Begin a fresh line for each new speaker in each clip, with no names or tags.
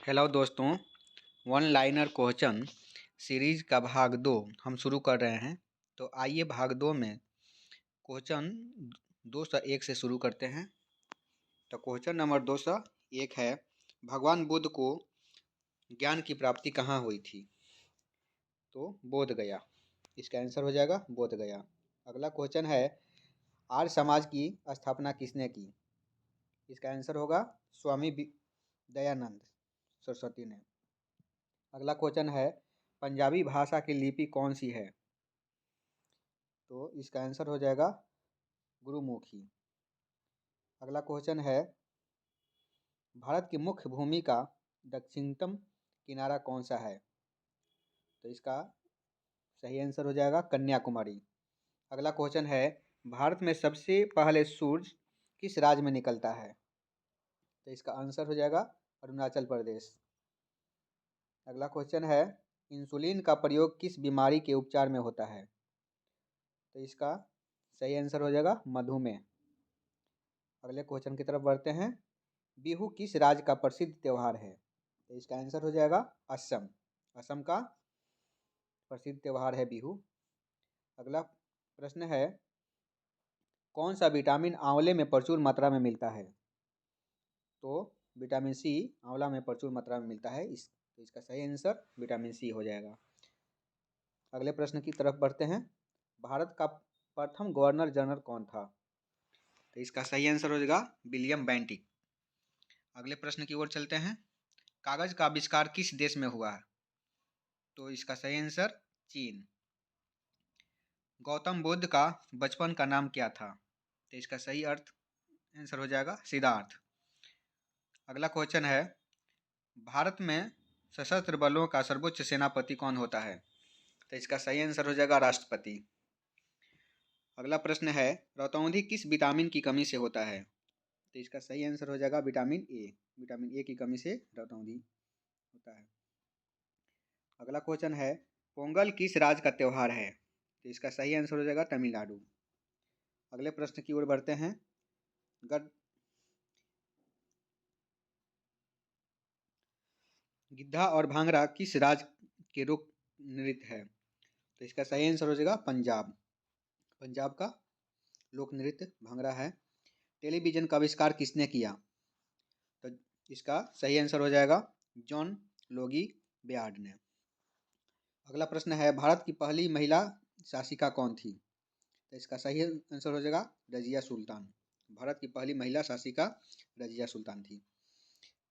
Hello दोस्तों, one liner question series का भाग 2 हम शुरू कर रहे हैं। तो आइए भाग 2 में क्वेश्चन 201 से शुरू करते हैं। तो क्वेश्चन नंबर 201 है, भगवान बुद्ध को ज्ञान की प्राप्ति कहाँ हुई थी? तो बोध गया। इसका आंसर हो जाएगा बोध गया। अगला क्वेश्चन है, आर्य समाज की स्थापना किसने की? इसका आंसर होगा स्वामी दयानंद सरस्वती ने। अगला क्वेश्चन है, पंजाबी भाषा की लिपि कौन सी है? तो इसका आंसर हो जाएगा गुरुमुखी। अगला क्वेश्चन है, भारत की मुख्य भूमि का दक्षिणतम किनारा कौन सा है? तो इसका सही आंसर हो जाएगा कन्याकुमारी। अगला क्वेश्चन है, भारत में सबसे पहले सूर्य किस राज्य में निकलता है? तो इसका आंसर हो जाएगा अरुणाचल प्रदेश। अगला क्वेश्चन है, इंसुलिन का प्रयोग किस बीमारी के उपचार में होता है? तो इसका सही आंसर हो जाएगा मधुमेह। अगले क्वेश्चन की तरफ बढ़ते हैं, बिहू किस राज्य का प्रसिद्ध त्यौहार है? तो इसका आंसर हो जाएगा असम। असम का प्रसिद्ध त्यौहार है बिहू। अगला प्रश्न है, कौन सा विटामिन आंवले में प्रचुर मात्रा में मिलता है? तो विटामिन सी आंवला में प्रचुर मात्रा में मिलता है। तो इसका सही आंसर विटामिन सी हो जाएगा। अगले प्रश्न की तरफ बढ़ते हैं, भारत का प्रथम गवर्नर जनरल कौन था? तो इसका सही आंसर हो जाएगा विलियम बेंटिक। अगले प्रश्न की ओर चलते हैं, कागज का आविष्कार किस देश में हुआ है? तो इसका सही आंसर चीन। गौतम बुद्ध का बचपन का नाम क्या था? तो इसका सही आंसर हो जाएगा सिद्धार्थ। अगला क्वेश्चन है, भारत में सशस्त्र बलों का सर्वोच्च सेनापति कौन होता है? तो इसका सही आंसर हो जाएगा राष्ट्रपति। अगला प्रश्न है, रतौंधी किस विटामिन की कमी से होता है? तो इसका सही आंसर हो जाएगा विटामिन ए। विटामिन ए की कमी से रतौंधी होता है। अगला क्वेश्चन है, पोंगल किस राज्य का त्यौहार है? तो इसका सही आंसर हो जाएगा तमिलनाडु। अगले प्रश्न की ओर बढ़ते हैं, गिद्धा और भांगड़ा किस राज्य के लोक नृत्य है? तो इसका सही आंसर हो जाएगा पंजाब। पंजाब का लोक नृत्य भांगड़ा है। टेलीविजन का आविष्कार किसने किया? तो इसका सही आंसर हो जाएगा जॉन लोगी बेयार्ड ने। अगला प्रश्न है, भारत की पहली महिला शासिका कौन थी? तो इसका सही आंसर हो जाएगा रजिया सुल्तान। भारत की पहली महिला शासिका रजिया सुल्तान थी।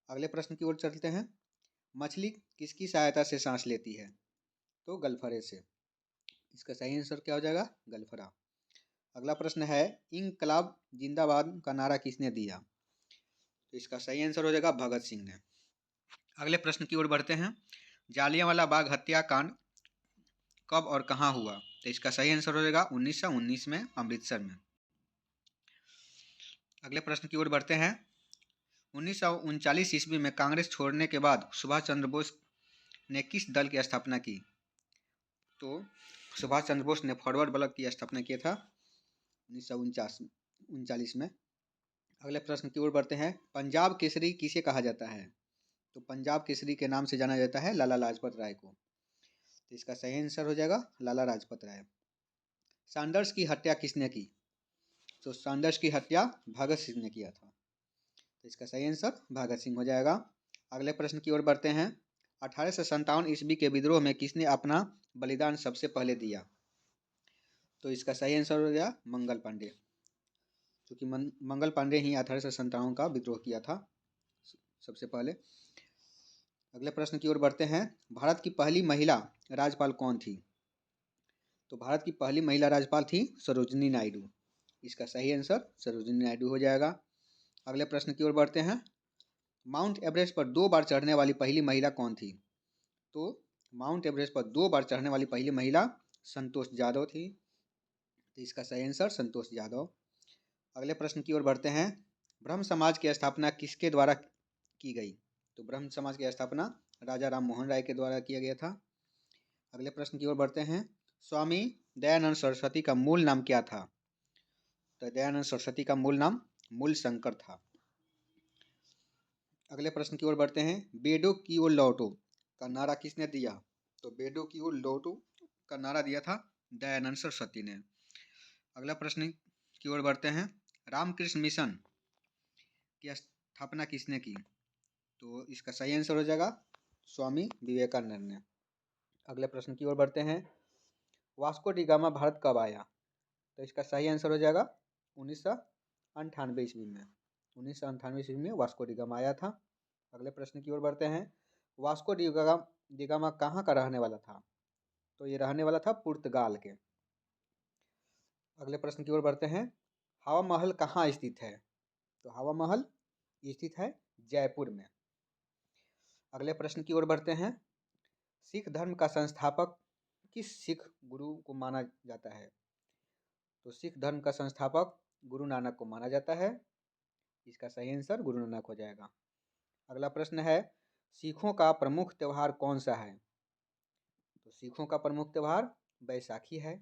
अगले प्रश्न की ओर चलते हैं, मछली किसकी सहायता से सांस लेती है? तो गलफरे से। इसका सही आंसर क्या हो जाएगा गलफरा। अगला प्रश्न है, इंकलाब जिंदाबाद का नारा किसने दिया? तो इसका सही आंसर हो जाएगा भगत सिंह ने। अगले प्रश्न की ओर बढ़ते हैं, जालियांवाला बाग हत्याकांड कब और कहां हुआ? तो इसका सही आंसर हो जाएगा 1919 में अमृतसर में। अगले प्रश्न की ओर बढ़ते हैं, 1939 ईस्वी में कांग्रेस छोड़ने के बाद सुभाष चंद्र बोस ने किस दल की स्थापना की? तो सुभाष चंद्र बोस ने फॉरवर्ड ब्लॉक की स्थापना किया था 1939 में। अगले प्रश्न की ओर बढ़ते हैं, पंजाब केसरी किसे कहा जाता है? तो पंजाब केसरी के नाम से जाना जाता है लाला लाजपत राय को। तो इसका सही आंसर हो जाएगा लाला लाजपत राय। सैंडर्स की हत्या किसने की? तो सैंडर्स की हत्या भगत सिंह ने किया था। तो इसका सही आंसर भगत सिंह हो जाएगा। अगले प्रश्न की ओर बढ़ते हैं, 1857 ईस्वी के विद्रोह में किसने अपना बलिदान सबसे पहले दिया? तो इसका सही आंसर हो गया मंगल पांडे, क्योंकि मंगल पांडे ही 1857 का विद्रोह किया था सबसे पहले। अगले प्रश्न की ओर बढ़ते हैं, भारत की पहली महिला राज्यपाल कौन थी? तो भारत की पहली महिला राज्यपाल थी सरोजिनी नायडू। इसका सही आंसर सरोजिनी नायडू हो जाएगा। अगले प्रश्न की ओर बढ़ते हैं, माउंट एवरेस्ट पर 2 बार चढ़ने वाली पहली महिला कौन थी? तो माउंट एवरेस्ट पर 2 बार चढ़ने वाली पहली महिला संतोष जाधव थी। तो इसका सही आंसर संतोष जाधव। अगले प्रश्न की ओर बढ़ते हैं, ब्रह्म समाज की स्थापना किसके द्वारा की गई? तो ब्रह्म समाज की स्थापना राजा राम मोहन राय के द्वारा किया गया था। अगले प्रश्न की ओर बढ़ते हैं, स्वामी दयानंद सरस्वती का मूल नाम क्या था? तो दयानंद सरस्वती का मूल नाम मूल शंकर था। अगले प्रश्न की ओर बढ़ते हैं। बेडो की ओर लौटो का नारा किसने दिया? तो बेडो की ओर लौटो का नारा दिया था दयानंद सरस्वती ने। अगला प्रश्न की ओर बढ़ते हैं। रामकृष्ण मिशन की स्थापना किसने की? तो इसका सही आंसर हो जाएगा स्वामी विवेकानंद ने। अगले प्रश्न की ओर बढ़ते हैं। वास्को डी गामा भारत कब आया? तो इसका सही आंसर हो जाएगा 1998 ईस्वी में। 1998 ईस्वी में वास्को डी गामा आया था। अगले प्रश्न की ओर बढ़ते हैं। वास्को डी गामा कहाँ का रहने वाला था? तो ये रहने वाला था पुर्तगाल के। अगले प्रश्न की ओर बढ़ते हैं। हवा महल कहाँ स्थित है? तो हवा महल स्थित है जयपुर में। अगले प्रश्न की ओर बढ़ते हैं। सिख धर्म का संस्थापक किस सिख गुरु को माना जाता है? तो सिख धर्म का संस्थापक गुरु नानक को माना जाता है। इसका सही आंसर गुरु नानक हो जाएगा। अगला प्रश्न है। सिखों का प्रमुख त्यौहार कौन सा है? तो सिखों का प्रमुख त्यौहार बैसाखी है।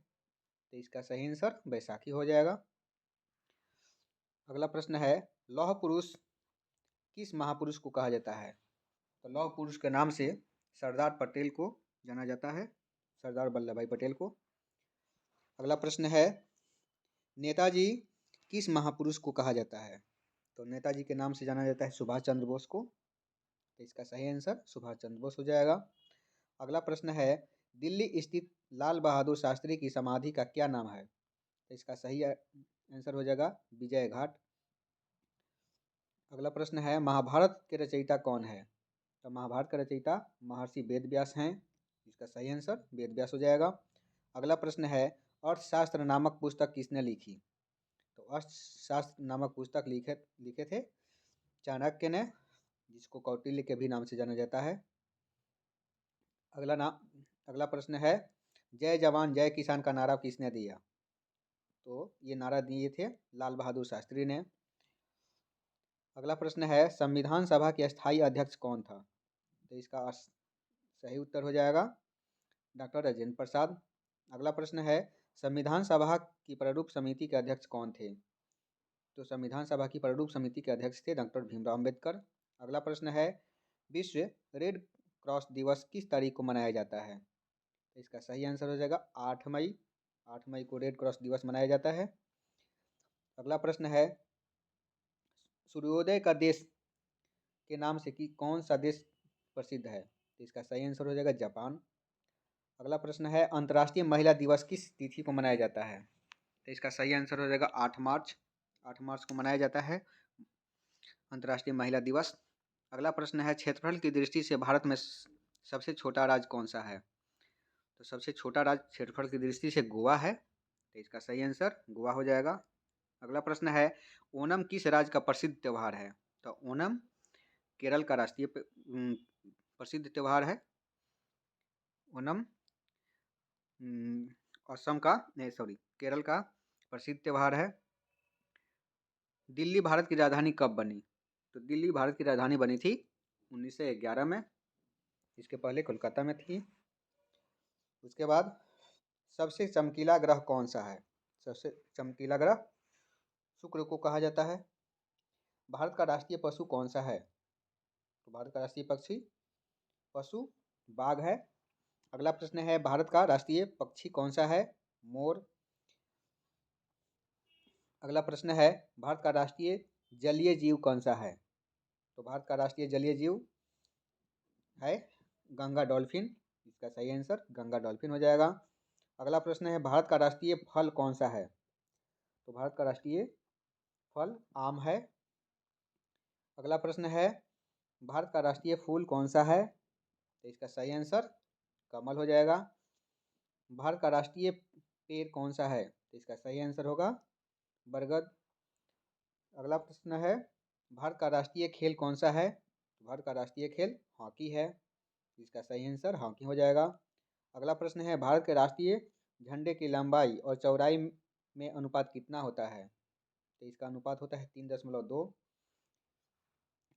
तो इसका सही आंसर बैसाखी हो जाएगा। अगला प्रश्न है। लौह पुरुष किस महापुरुष को कहा जाता है? तो लौह पुरुष के नाम से सरदार पटेल को जाना जाता है, सरदार वल्लभ भाई पटेल को। अगला प्रश्न है। नेताजी किस महापुरुष को कहा जाता है? तो नेताजी के नाम से जाना जाता है सुभाष चंद्र बोस को। तो इसका सही आंसर सुभाष चंद्र बोस हो जाएगा। अगला प्रश्न है। दिल्ली स्थित लाल बहादुर शास्त्री की समाधि का क्या नाम है? तो इसका सही आंसर हो जाएगा विजय घाट। अगला प्रश्न है। महाभारत के रचयिता कौन है? तो महाभारत का रचयिता महर्षि वेद व्यास हैं। इसका सही आंसर वेद व्यास हो जाएगा। अगला प्रश्न है। अर्थशास्त्र नामक पुस्तक किसने लिखी? तो अर्थशास्त्र नामक पुस्तक लिखे थे चाणक्य ने, जिसको कौटिल्य के भी नाम से जाना जाता है। अगला प्रश्न है। जय जवान जय किसान का नारा किसने दिया? तो ये नारा दिए थे लाल बहादुर शास्त्री ने। अगला प्रश्न है। संविधान सभा के स्थायी अध्यक्ष कौन था? तो इसका सही उत्तर हो जाएगा डॉक्टर राजेंद्र प्रसाद। अगला प्रश्न है। संविधान सभा की प्रारूप समिति के अध्यक्ष कौन थे? तो संविधान सभा की प्रारूप समिति के अध्यक्ष थे डॉक्टर भीमराव अम्बेडकर। अगला प्रश्न है। विश्व रेड क्रॉस दिवस किस तारीख को मनाया जाता है? तो इसका सही आंसर हो जाएगा 8 मई। 8 मई को रेड क्रॉस दिवस मनाया जाता है। अगला प्रश्न है। सूर्योदय का देश के नाम से कौन सा देश प्रसिद्ध है? तो इसका सही आंसर हो जाएगा जापान। अगला प्रश्न है। अंतर्राष्ट्रीय महिला दिवस किस तिथि को मनाया जाता है? तो इसका सही आंसर हो जाएगा 8 मार्च। 8 मार्च को मनाया जाता है अंतर्राष्ट्रीय महिला दिवस। अगला प्रश्न है। क्षेत्रफल की दृष्टि से भारत में सबसे छोटा राज्य कौन सा है? तो सबसे छोटा राज्य क्षेत्रफल की दृष्टि से गोवा है। तो इसका सही आंसर गोवा हो जाएगा। अगला प्रश्न है। ओणम किस राज्य का प्रसिद्ध त्यौहार है? तो ओणम केरल का राष्ट्रीय प्रसिद्ध त्यौहार है। ओणम असम का नहीं सॉरी केरल का प्रसिद्ध त्यौहार है। दिल्ली भारत की राजधानी कब बनी? तो दिल्ली भारत की राजधानी बनी थी 1911 में। इसके पहले कोलकाता में थी। उसके बाद सबसे चमकीला ग्रह कौन सा है? सबसे चमकीला ग्रह शुक्र को कहा जाता है। भारत का राष्ट्रीय पशु कौन सा है? तो भारत का राष्ट्रीय पशु बाघ है। अगला प्रश्न है। भारत का राष्ट्रीय पक्षी कौन सा है? मोर। अगला प्रश्न है। भारत का राष्ट्रीय जलीय जीव कौन सा है? तो भारत का राष्ट्रीय जलीय जीव है गंगा डॉल्फिन। इसका सही आंसर गंगा डॉल्फिन हो जाएगा। अगला प्रश्न है। भारत का राष्ट्रीय फल कौन सा है? तो भारत का राष्ट्रीय फल आम है। अगला प्रश्न है। भारत का राष्ट्रीय फूल कौन सा है? तो इसका सही आंसर कमल हो जाएगा। भारत का राष्ट्रीय पेड़ कौन सा है? तो इसका सही आंसर होगा बरगद। अगला प्रश्न है। भारत का राष्ट्रीय खेल कौन सा है? तो भारत का राष्ट्रीय खेल हॉकी है। इसका सही आंसर हॉकी हो जाएगा। अगला प्रश्न है। भारत के राष्ट्रीय झंडे की लंबाई और चौड़ाई में अनुपात कितना होता है? तो इसका अनुपात होता है 3.2।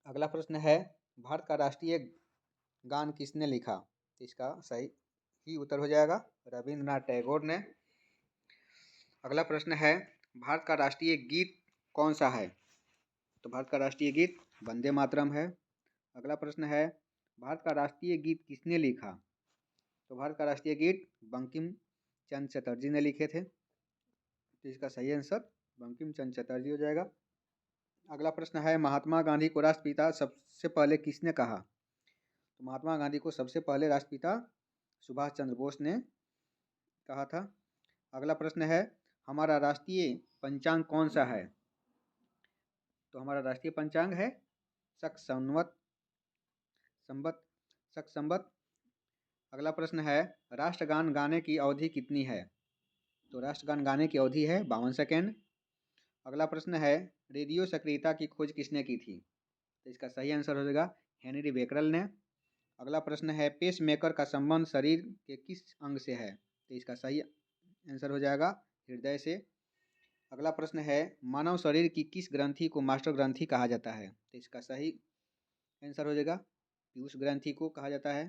अगला प्रश्न है। भारत का राष्ट्रीय गान किसने लिखा? तो इसका सही ही उत्तर हो जाएगा रविंद्रनाथ टैगोर ने। अगला प्रश्न है। भारत का राष्ट्रीय गीत कौन सा है? तो भारत का राष्ट्रीय गीत वंदे मातरम है। अगला प्रश्न है भारत का राष्ट्रीय गीत किसने लिखा? तो भारत का राष्ट्रीय गीत बंकिम चंद्र चटर्जी ने लिखे थे। तो इसका सही आंसर बंकिम चंद्र चटर्जी हो जाएगा। अगला प्रश्न है महात्मा गांधी को राष्ट्रपिता सबसे पहले किसने कहा? तो महात्मा गांधी को सबसे पहले राष्ट्रपिता सुभाष चंद्र बोस ने कहा था। अगला प्रश्न है हमारा राष्ट्रीय पंचांग कौन सा है? तो हमारा राष्ट्रीय पंचांग है शक संवत शक संवत। अगला प्रश्न है राष्ट्रगान गाने की अवधि कितनी है? तो राष्ट्रगान गाने की अवधि है 52 सेकेंड। अगला प्रश्न है रेडियो सक्रियता की खोज किसने की थी? तो इसका सही आंसर हो जाएगा हेनरी बेकरल ने। अगला प्रश्न है पेस मेकर का संबंध शरीर के किस अंग से है? तो इसका सही आंसर हो जाएगा हृदय से। अगला प्रश्न है मानव शरीर की किस ग्रंथि को मास्टर ग्रंथि कहा जाता है? तो इसका सही आंसर हो जाएगा पीयूष ग्रंथि को कहा जाता है।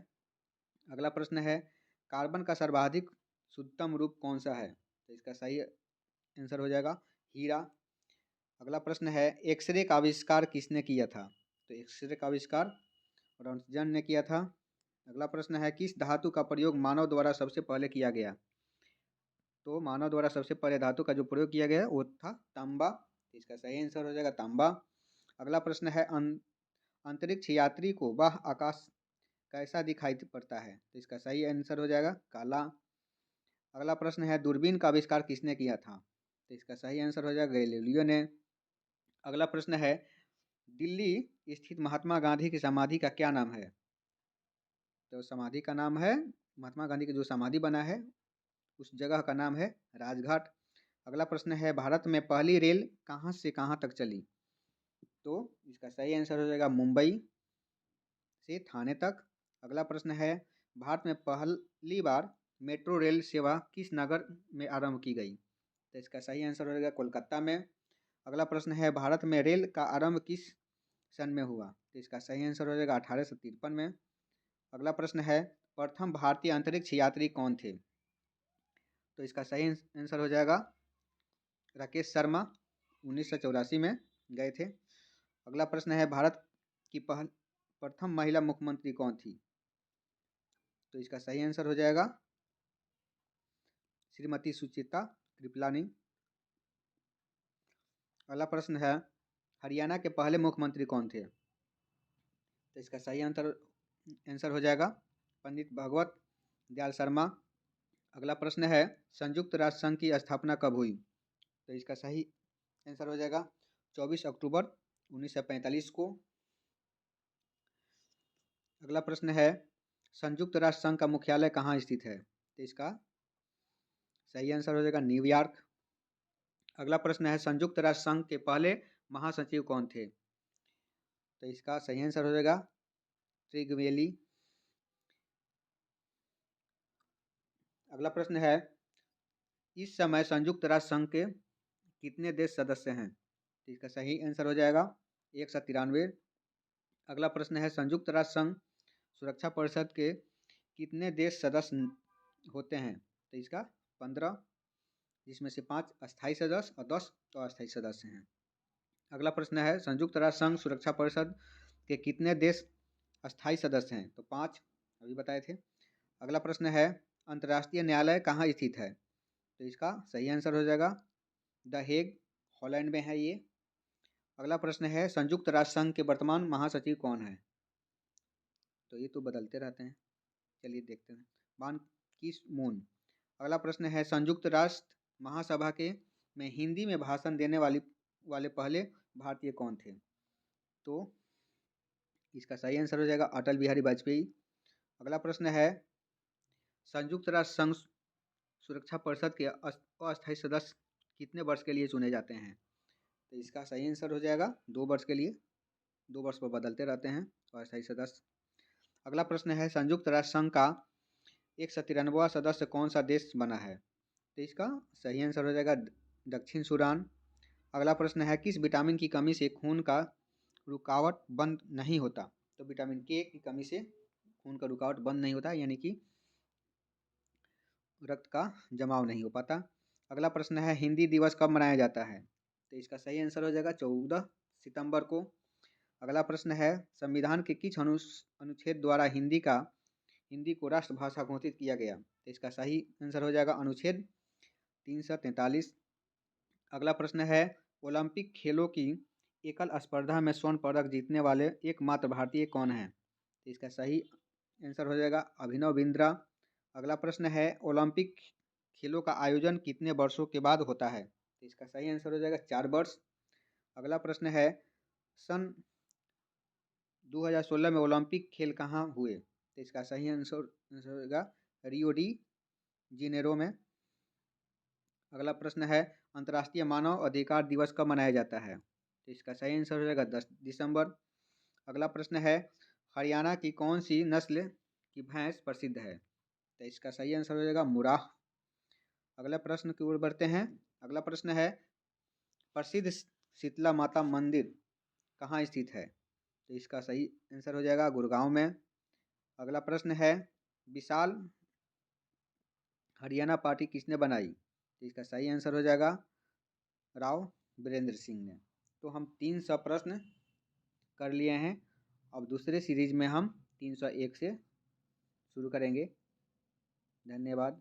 अगला प्रश्न है कार्बन का सर्वाधिक शुद्धतम रूप कौन सा है? तो इसका सही आंसर हो जाएगा हीरा। अगला प्रश्न है एक्सरे का आविष्कार किसने किया था? तो एक्सरे का आविष्कार रॉन्टजन ने किया था। अगला प्रश्न है किस धातु का प्रयोग मानव द्वारा सबसे पहले किया गया? तो मानव द्वारा सबसे पहले धातु का जो प्रयोग किया गया वो था तांबा। इसका सही आंसर हो जाएगा तांबा। अगला प्रश्न है अंतरिक्ष यात्री को वह आकाश कैसा दिखाई पड़ता है? तो इसका सही आंसर हो जाएगा काला। अगला प्रश्न है दूरबीन का आविष्कार किसने किया था? तो इसका सही आंसर हो जाएगा गैलीलियो ने। अगला प्रश्न है दिल्ली स्थित महात्मा गांधी की समाधि का क्या नाम है? तो समाधि का नाम है महात्मा गांधी की जो समाधि बना है उस जगह का नाम है राजघाट। अगला प्रश्न है भारत में पहली रेल कहाँ से कहाँ तक चली? तो इसका सही आंसर हो जाएगा मुंबई से थाने तक। अगला प्रश्न है भारत में पहली बार मेट्रो रेल सेवा किस नगर में आरंभ की गई? तो इसका सही आंसर हो जाएगा कोलकाता में। अगला प्रश्न है भारत में रेल का आरंभ किस सन में हुआ? तो इसका सही आंसर हो जाएगा 1853 में। अगला प्रश्न है प्रथम भारतीय अंतरिक्ष यात्री कौन थे? तो इसका सही आंसर हो जाएगा राकेश शर्मा 1984 में गए थे। अगला प्रश्न है भारत की प्रथम महिला मुख्यमंत्री कौन थी? तो इसका सही आंसर हो जाएगा श्रीमती सुचित्रा कृपलानी। अगला प्रश्न है हरियाणा के पहले मुख्यमंत्री कौन थे? तो इसका सही आंसर हो जाएगा पंडित भगवत दयाल शर्मा। अगला प्रश्न है संयुक्त राष्ट्र संघ की स्थापना कब हुई? तो इसका सही आंसर हो जाएगा 24 अक्टूबर 1945 को। अगला प्रश्न है संयुक्त राष्ट्र संघ का मुख्यालय कहाँ स्थित है? तो इसका सही आंसर हो जाएगा न्यूयॉर्क। अगला प्रश्न है संयुक्त राष्ट्र संघ के पहले महासचिव कौन थे? तो इसका सही आंसर हो जाएगा त्रिगवेली। अगला प्रश्न है इस समय संयुक्त राष्ट्र संघ के कितने देश सदस्य हैं? तो इसका सही आंसर हो जाएगा 193। अगला प्रश्न है संयुक्त राष्ट्र संघ सुरक्षा परिषद के कितने देश सदस्य होते हैं? तो इसका 15, जिसमें से 5 अस्थायी सदस्य और 10 अस्थायी सदस्य हैं। अगला प्रश्न है संयुक्त राष्ट्र संघ सुरक्षा परिषद के कितने देश अस्थायी सदस्य हैं? तो 5 अभी बताए थे। अगला प्रश्न है अंतर्राष्ट्रीय न्यायालय कहाँ स्थित है? तो इसका सही आंसर हो जाएगा द हेग, हॉलैंड में है ये। अगला प्रश्न है संयुक्त राष्ट्र संघ के वर्तमान महासचिव कौन है? तो ये तो बदलते रहते हैं, चलिए देखते हैं। बान की मून। अगला प्रश्न है संयुक्त राष्ट्र महासभा के में हिंदी में भाषण देने वाले पहले भारतीय कौन थे? तो इसका सही आंसर हो जाएगा अटल बिहारी वाजपेयी। अगला प्रश्न है संयुक्त राष्ट्र संघ सुरक्षा परिषद के अस्थायी सदस्य कितने वर्ष के लिए चुने जाते हैं? तो इसका सही आंसर हो जाएगा 2 वर्ष के लिए, 2 वर्ष पर बदलते रहते हैं अस्थायी सदस्य। अगला प्रश्न है संयुक्त राष्ट्र संघ का 193वां सदस्य कौन सा देश बना है? तो इसका सही आंसर हो जाएगा दक्षिण सूडान। अगला प्रश्न है किस विटामिन की कमी से खून का रुकावट बंद नहीं होता? तो विटामिन के की कमी से खून का रुकावट बंद नहीं होता, यानी कि रक्त का जमाव नहीं हो पाता। अगला प्रश्न है हिंदी दिवस कब मनाया जाता है? तो इसका सही आंसर हो जाएगा 14 सितंबर को। अगला प्रश्न है, संविधान के किस अनुच्छेद द्वारा हिंदी को राष्ट्रभाषा घोषित किया गया? तो इसका सही आंसर हो जाएगा अनुच्छेद 343। अगला प्रश्न है, ओलंपिक खेलों की एकल स्पर्धा में स्वर्ण पदक जीतने वाले एकमात्र भारतीय कौन हैं? तो इसका सही आंसर हो जाएगा अभिनव बिंद्रा। अगला प्रश्न है, ओलंपिक खेलों का आयोजन कितने वर्षों के बाद होता है? तो इसका सही आंसर हो जाएगा 4 वर्ष। अगला प्रश्न है, सन 2016 में ओलंपिक खेल कहाँ हुए? तो इसका सही आंसर होगा रियो डी जेनेरो में। अगला प्रश्न है, अंतर्राष्ट्रीय मानव अधिकार दिवस कब मनाया जाता है? तो इसका सही आंसर हो जाएगा 10 दिसंबर। अगला प्रश्न है, हरियाणा की कौन सी नस्ल की भैंस प्रसिद्ध है? तो इसका सही आंसर हो जाएगा मुराह। अगला प्रश्न की ओर बढ़ते हैं। अगला प्रश्न है, प्रसिद्ध शीतला माता मंदिर कहाँ स्थित है? तो इसका सही आंसर हो जाएगा गुड़गांव में। अगला प्रश्न है, विशाल हरियाणा पार्टी किसने बनाई? तो इसका सही आंसर हो जाएगा राव वीरेंद्र सिंह ने। तो हम 300 प्रश्न कर लिए हैं। अब दूसरे सीरीज में हम 301 से शुरू करेंगे। धन्यवाद।